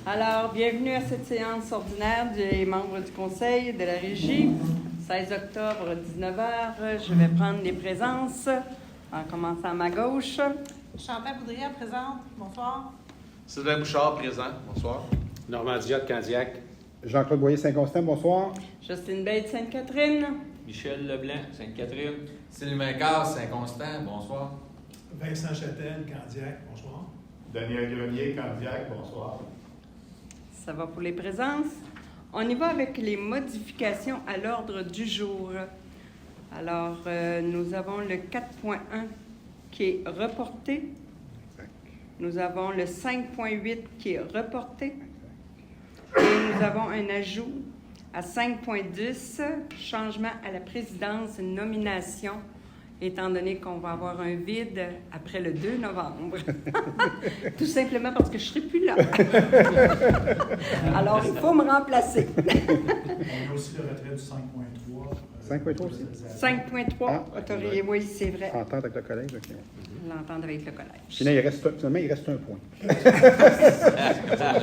Alors, bienvenue à cette séance ordinaire des membres du Conseil de la Régie. 16 octobre, 19h. Je vais prendre les présences en commençant à ma gauche. Chantal Boudrière, présente. Bonsoir. Sylvain Bouchard, présent. Bonsoir. Normand Diot, Candiac. Jean-Claude Boyer, Saint-Constant, bonsoir. Justine Bates, Sainte-Catherine. Michel Leblanc, Sainte-Catherine. Sylvain Casse, Saint-Constant, bonsoir. Vincent Châtel, Candiac, bonsoir. Daniel Grenier, Candiac, bonsoir. Ça va pour les présences. On y va avec les modifications à l'ordre du jour. Alors, nous avons le 4.1 qui est reporté. Nous avons le 5.8 qui est reporté. Et nous avons un ajout à 5.10, changement à la présidence, nomination, étant donné qu'on va avoir un vide après le 2 novembre. Tout simplement parce que je ne serai plus là. Alors, il faut me remplacer. On a aussi le retrait du 5.3. 5.3 aussi? 5.3, autorité, oui, c'est vrai. Entente avec le collège, OK. L'entendre avec le collège. Finalement, il reste un point.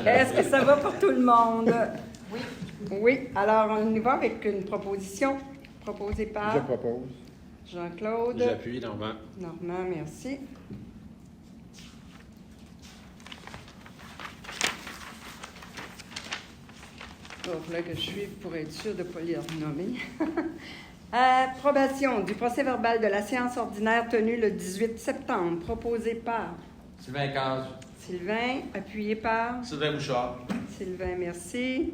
Est-ce que ça va pour tout le monde? Oui. Oui. Alors, on y va avec une proposition proposée par Je propose. Jean-Claude. J'appuie, Normand. Normand, merci. Donc là que je suive pour être sûr de ne pas les renommer. Approbation du procès-verbal de la séance ordinaire tenue le 18 septembre, proposé par Sylvain Casse. Sylvain, appuyé par Sylvain Bouchard. Sylvain, merci.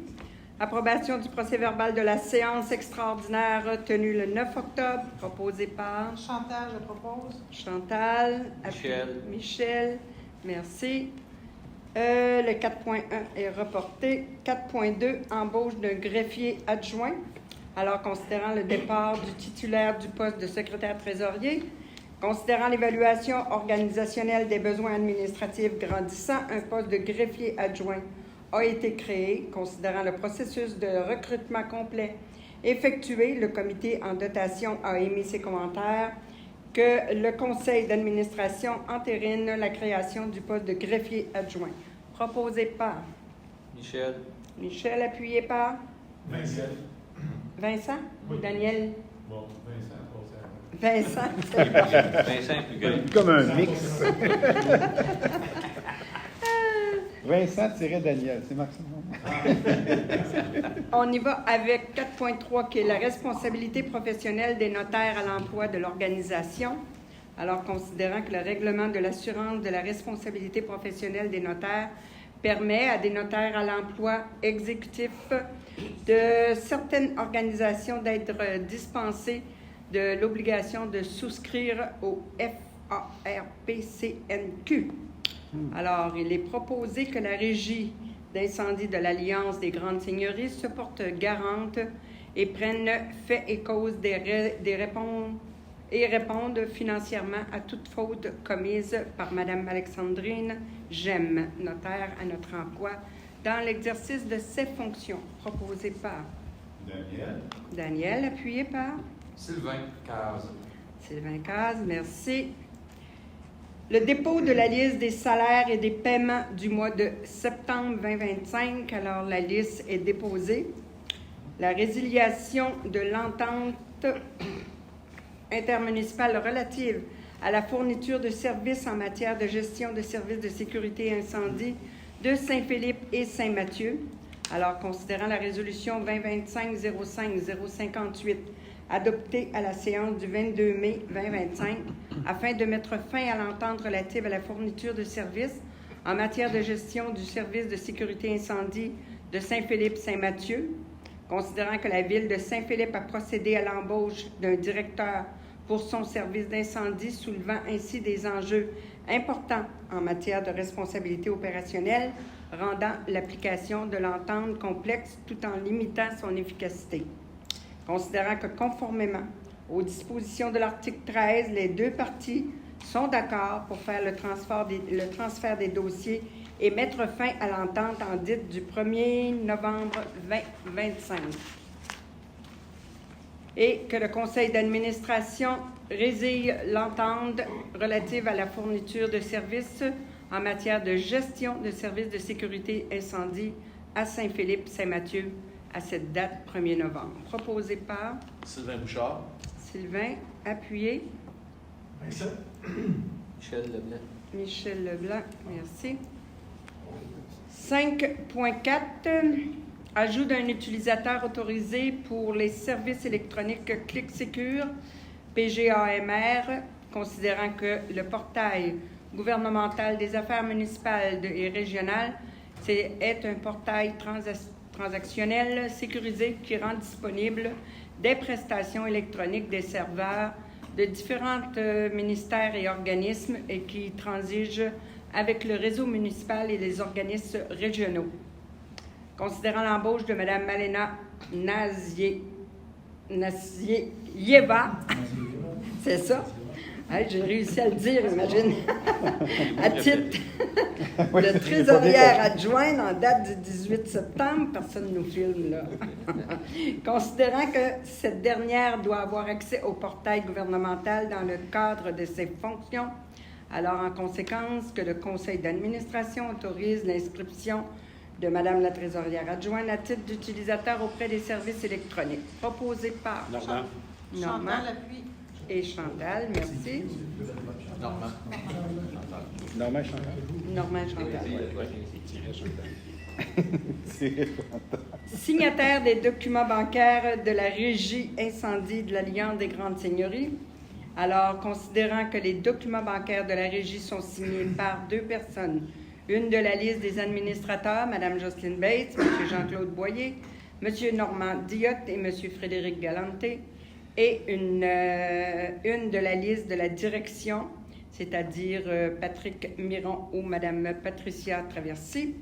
Approbation du procès-verbal de la séance extraordinaire tenue le 9 octobre, proposé par Chantal, je propose. Chantal. Michel. Michel, merci. Le 4.1 est reporté. 4.2, embauche d'un greffier adjoint. Alors, considérant le départ du titulaire du poste de secrétaire trésorier, considérant l'évaluation organisationnelle des besoins administratifs grandissants, un poste de greffier adjoint a été créé. Considérant le processus de recrutement complet effectué, le comité en dotation a émis ses commentaires que le conseil d'administration entérine la création du poste de greffier adjoint. Proposé par Michel. Michel, appuyé par Vincent. Vincent? Oui. Daniel? Bon, Vincent, Vincent, c'est bon. Vincent est plus grand. Comme un mix. Vincent-Daniel, c'est Maxime. On y va avec 4.3 qui est la responsabilité professionnelle des notaires à l'emploi de l'organisation. Alors, considérant que le règlement de l'assurance de la responsabilité professionnelle des notaires permet à des notaires à l'emploi exécutif de certaines organisations d'être dispensés de l'obligation de souscrire au FARPCNQ. Alors, il est proposé que la Régie d'incendie de l'Alliance des Grandes Seigneuries se porte garante et prenne fait et cause et réponde financièrement à toute faute commise par Mme Alexandrine Gemme, notaire à notre emploi, dans l'exercice de ses fonctions. Proposé par Daniel. Daniel, appuyé par Sylvain Casse. Sylvain Caz, merci. Le dépôt de la liste des salaires et des paiements du mois de septembre 2025. Alors, la liste est déposée. La résiliation de l'entente intermunicipale relative à la fourniture de services en matière de gestion de services de sécurité et incendie de Saint-Philippe et Saint-Mathieu. Alors, considérant la résolution 2025-05-058 adoptée à la séance du 22 mai 2025 afin de mettre fin à l'entente relative à la fourniture de services en matière de gestion du service de sécurité incendie de Saint-Philippe-Saint-Mathieu, considérant que la Ville de Saint-Philippe a procédé à l'embauche d'un directeur pour son service d'incendie, soulevant ainsi des enjeux importants en matière de responsabilité opérationnelle, rendant l'application de l'entente complexe tout en limitant son efficacité. Considérant que conformément aux dispositions de l'article 13, les deux parties sont d'accord pour faire le transfert des dossiers et mettre fin à l'entente en dite du 1er novembre 2025. Et que le conseil d'administration résilie l'entente relative à la fourniture de services en matière de gestion de services de sécurité incendie à Saint-Philippe-Saint-Mathieu à cette date 1er novembre. Proposé par Sylvain Bouchard. Sylvain, appuyé. 27. Michel Leblanc. Michel Leblanc, merci. 5.4, ajout d'un utilisateur autorisé pour les services électroniques ClickSecure, PGAMR, considérant que le portail gouvernemental des affaires municipales et régionales est un portail transactionnel sécurisé qui rend disponible des prestations électroniques des serveurs de différents ministères et organismes et qui transige avec le réseau municipal et les organismes régionaux. Considérant l'embauche de Mme Malena Nazieva, c'est ça? Hey, j'ai réussi à le dire, imagine. À titre de trésorière adjointe en date du 18 septembre, personne ne nous filme là. Considérant que cette dernière doit avoir accès au portail gouvernemental dans le cadre de ses fonctions, alors en conséquence que le conseil d'administration autorise l'inscription de Mme la trésorière adjointe à titre d'utilisateur auprès des services électroniques. Proposé par Normand. Normand Chantal, appui. et Chantal, merci. Normand. Normand Chantal. Normand Chantal. Tiré Chantal. Signataire des documents bancaires de la Régie incendie de l'Alliance des Grandes Seigneuries. Alors, considérant que les documents bancaires de la Régie sont signés par 2 personnes, une de la liste des administrateurs, Mme Jocelyne Bates, M. Jean-Claude Boyer, M. Normand Diotte et M. Frédéric Galante, et une de la liste de la direction, c'est-à-dire Patrick Miron ou Mme Patricia Traversy.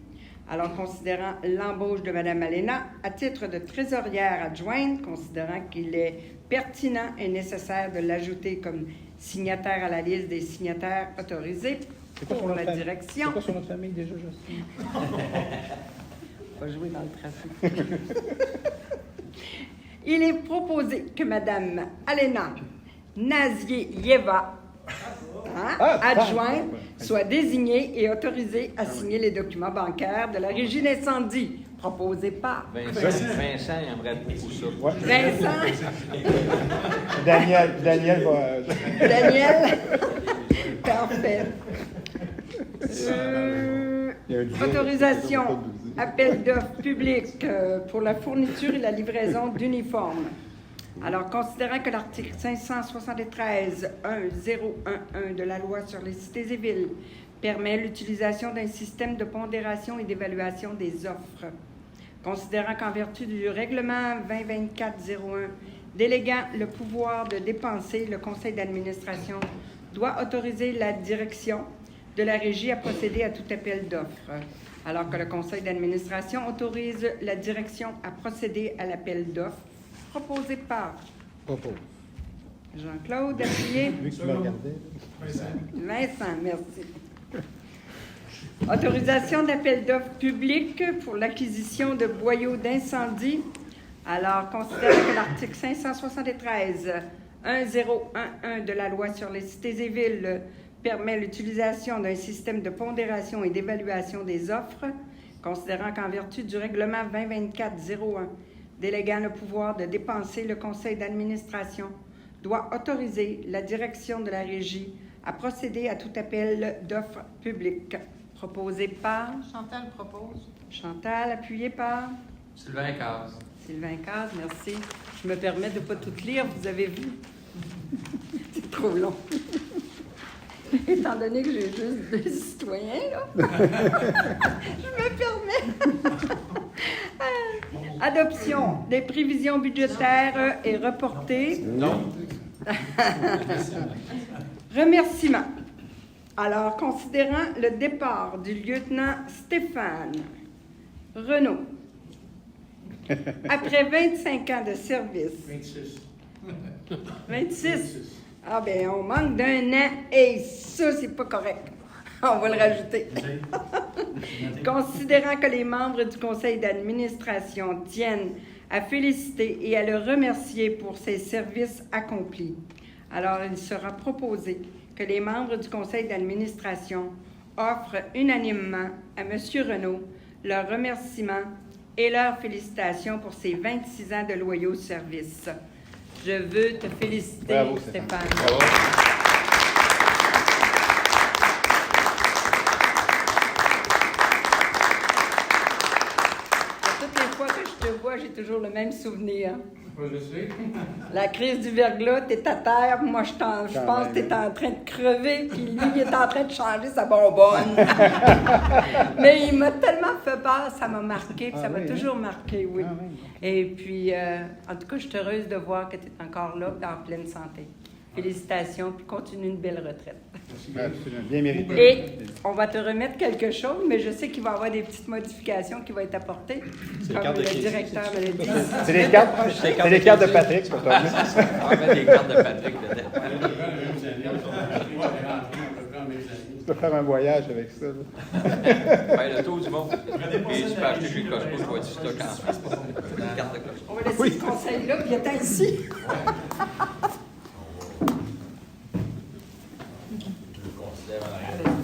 Alors, considérant l'embauche de Mme Malena à titre de trésorière adjointe, considérant qu'il est pertinent et nécessaire de l'ajouter comme signataire à la liste des signataires autorisés pour la direction. C'est quoi son nom de famille déjà, Justine? On va jouer dans le trafic. Il est proposé que Mme Alena Nazieva, adjointe, soit désignée et autorisée à signer les documents bancaires de la Régie d'incendie. Proposé par Vincent, il aimerait beaucoup ça. Ouais. Vincent. Daniel va. Daniel. Parfait. Il y a un duel. Autorisation, appel d'offres public pour la fourniture et la livraison d'uniformes. Alors, considérant que l'article 573.1011 de la loi sur les cités et villes permet l'utilisation d'un système de pondération et d'évaluation des offres, considérant qu'en vertu du règlement 2024-01 déléguant le pouvoir de dépenser, le conseil d'administration doit autoriser la direction de la Régie à procéder à tout appel d'offres, alors que le conseil d'administration autorise la direction à procéder à l'appel d'offres proposé par Propos. Jean-Claude, appuyé. Vu que tu me regardais. Vincent, merci. Autorisation d'appel d'offres public pour l'acquisition de boyaux d'incendie. Alors, considérant que l'article 573.1011 de la loi sur les cités et villes permet l'utilisation d'un système de pondération et d'évaluation des offres, considérant qu'en vertu du règlement 2024-01 déléguant le pouvoir de dépenser, le conseil d'administration doit autoriser la direction de la Régie à procéder à tout appel d'offres publiques. Proposé par Chantal propose. Chantal, appuyé par Sylvain Caz. Sylvain Caz, merci. Je me permets de ne pas tout lire, vous avez vu. C'est trop long. Étant donné que j'ai juste 2 citoyens, là, je me permets. Adoption des prévisions budgétaires est reportée. Non. Remerciements. Alors, considérant le départ du lieutenant Stéphane Renaud, après 25 ans de service, 26. 26. Ah ben, on manque d'1 an et ça, c'est pas correct. On va le rajouter. Considérant que les membres du conseil d'administration tiennent à féliciter et à le remercier pour ses services accomplis, alors il sera proposé que les membres du conseil d'administration offrent unanimement à M. Renault leurs remerciements et leurs félicitations pour ses 26 ans de loyaux services. Je veux te féliciter, Bravo, Stéphane. Bravo. Toutes les fois que je te vois, j'ai toujours le même souvenir. Moi, je sais. La crise du verglas, t'es à terre, moi je pense que t'es en train de crever, puis lui, il est en train de changer sa bonbonne. Mais il m'a tellement fait peur, ça m'a marqué, puis ça m'a toujours marqué, oui. Ah, oui. Et puis, en tout cas, je suis heureuse de voir que tu es encore là, en pleine santé. Félicitations, puis continue une belle retraite. Absolument. Bien mérité. Et on va te remettre quelque chose, mais je sais qu'il va y avoir des petites modifications qui vont être apportées, comme cartes de le crédit. directeur me l'a dit. C'est les cartes de Patrick, c'est pas toi. On met des cartes de Patrick dedans. Tu peux faire un voyage avec ça. Là. Ben, le tour du monde. Et tu peux acheter chez Costco, je vois du stock en une carte de Costco. On va laisser ce conseil-là, puis il est ici.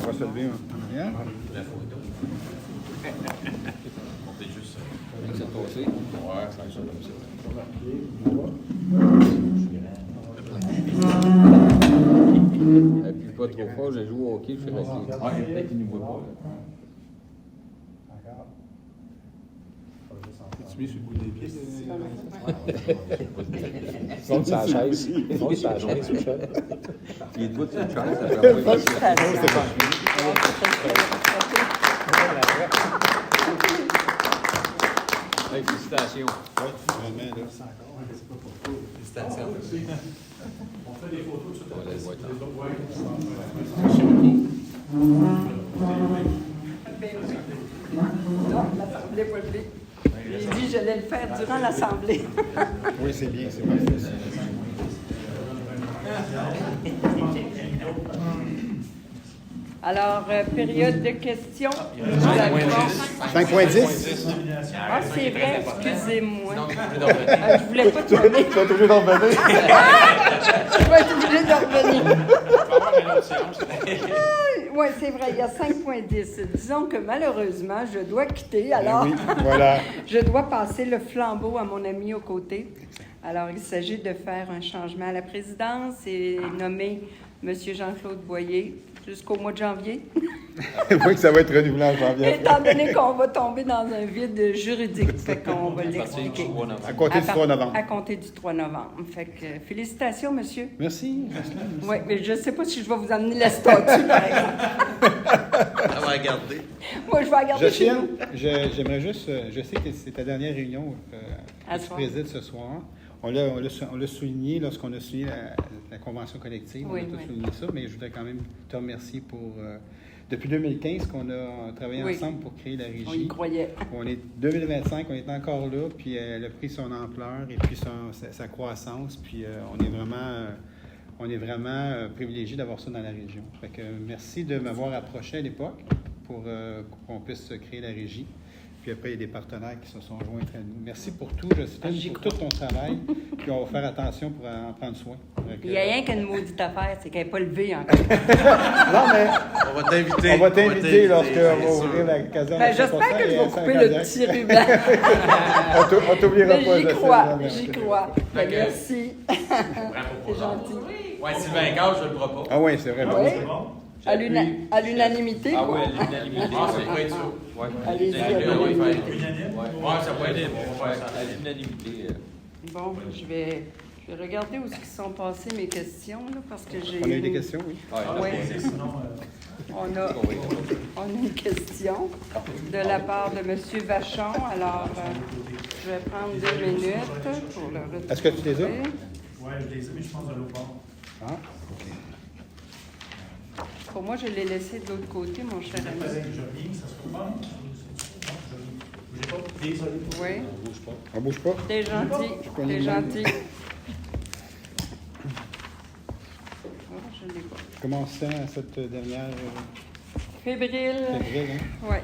On va se lever en arrière. Puis pas trop fort, j'ai joué au hockey, je suis resté. Peut-être qu'il ne voit pas. Tu mets sur le bout des pieds. Monte sa chaise. Monte sa chaise, Michel. Il est debout sur une chaise, ça fait pas Félicitations. Oui, vraiment, là. Félicitations. On fait des photos tout On à va les voir. Non, l'Assemblée va lever. J'ai dit que j'allais le faire durant l'Assemblée. Oui, c'est bien, c'est parfait. Ça. Alors, période de questions. 5.10. Ah, c'est vrai, excusez-moi. Non, mais je voulais revenir. Je voulais pas te donner. Tu vas être obligé d'en revenir. Je vais être obligée de revenir. Oui, c'est vrai, il y a 5.10. Disons que malheureusement, je dois quitter, alors Oui, voilà. je dois passer le flambeau à mon ami aux côtés. Alors, il s'agit de faire un changement à la présidence et nommer M. Jean-Claude Boyer jusqu'au mois de janvier. Oui, que ça va être renouvelé en janvier. Étant donné qu'on va tomber dans un vide juridique, fait qu'on va l'expliquer. À compter du 3 novembre. À compter du 3 novembre. Fait que, félicitations, monsieur. Merci. Oui, mais je ne sais pas si je vais vous amener la statue, par exemple. On va regarder. Moi, je vais la garder chez Josiane, nous. j'aimerais juste, je sais que c'est ta dernière réunion À que tu soir. présides ce soir. On l'a souligné lorsqu'on a signé la convention collective. Oui, on a oui. souligné ça, mais je voudrais quand même te remercier pour... depuis 2015 qu'on a travaillé Oui. ensemble pour créer la régie. On y croyait. On est 2025, on est encore là, puis elle a pris son ampleur et puis sa croissance, puis on est vraiment privilégié d'avoir ça dans la région. Fait que merci de m'avoir approché à l'époque pour qu'on puisse créer la régie. Puis après, il y a des partenaires qui se sont joints à nous. Merci pour tout, Jocelyne, pour tout ton travail. Puis on va faire attention pour en prendre soin. Il n'y a rien qu'une maudite affaire, c'est qu'elle n'est pas levée encore. Non, mais On va t'inviter. on va t'inviter lorsqu'on va c'est sûr. ouvrir la caserne. Ben, à j'espère que je vais 100% couper et à le 5 petit ruban. On t'oubliera Mais pas, j'y Jocelyne. crois, Merci. j'y crois. Ben, Fait que- merci. C'est gentil. Ouais, Sylvain Gage, je le propose. Ah oui, c'est vrai. Oui. C'est bon? À l'unanimité, Ah quoi. oui, l'unanimité. Ah, c'est vrai, ça. Ouais. Allez-y, À allez-y. Unanime? Ouais, ça peut être. On va faire ça. l'unanimité. Bon, je vais regarder où ils sont passées mes questions, là, parce que j'ai... On a eu des questions, oui. Oui. Sinon, On a une question de la part de M. Vachon. Alors, je vais prendre 2 minutes pour le retrouver. Est-ce que tu les as? ouais, je les ai mis, je pense, à l'autre bord. Ah, OK. Pour moi, je l'ai laissé de l'autre côté, mon cher Avec ami. jogging, ça se peut pas? Non, jogging. Bougez pas. Désolé. Oui, On bouge pas? t'es gentil, t'es gentil. Oh, je l'ai pas. Commençant à cette dernière Fébrile. février, hein? Oui.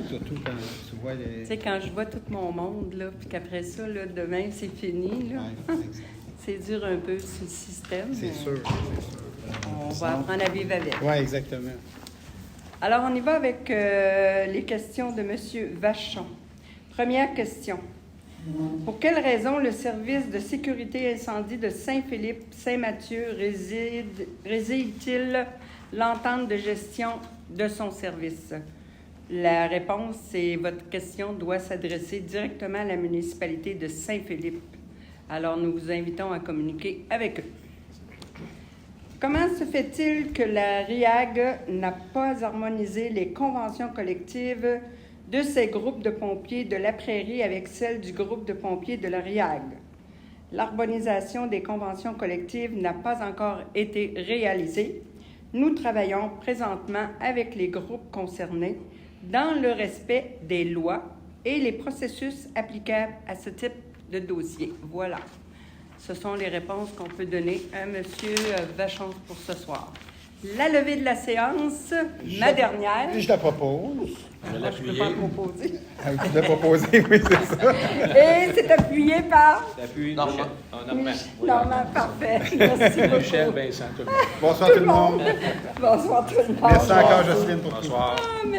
Surtout quand tu vois les... Tu sais, quand je vois tout mon monde, là, puis qu'après ça, là, demain, c'est fini, là. Ouais, exact. C'est dur un peu sur le système. C'est mais sûr, c'est sûr. On va apprendre à vivre avec. Oui, exactement. Alors, on y va avec les questions de M. Vachon. Première question. Pour quelle raison le service de sécurité incendie de Saint-Philippe-Saint-Mathieu réside-t-il l'entente de gestion de son service? La réponse, c'est votre question doit s'adresser directement à la municipalité de Saint-Philippe. Alors, nous vous invitons à communiquer avec eux. Comment se fait-il que la RIAG n'a pas harmonisé les conventions collectives de ces groupes de pompiers de la Prairie avec celles du groupe de pompiers de la RIAG? L'harmonisation des conventions collectives n'a pas encore été réalisée. Nous travaillons présentement avec les groupes concernés dans le respect des lois et les processus applicables à ce type de dossier. Voilà. Ce sont les réponses qu'on peut donner à M. Vachon pour ce soir. La levée de la séance, ma dernière. Je la propose. Je vais Moi, je ne peux pas l'appuyer. proposer. Tu l'as proposé, oui, c'est ça. Et c'est appuyé par L'appui. Normand. Normand. Parfait. Merci beaucoup. Michel, Vincent, tout le monde. Bonsoir tout le monde. Bonsoir tout le monde. Merci encore, Jocelyne, pour tout. Bonsoir.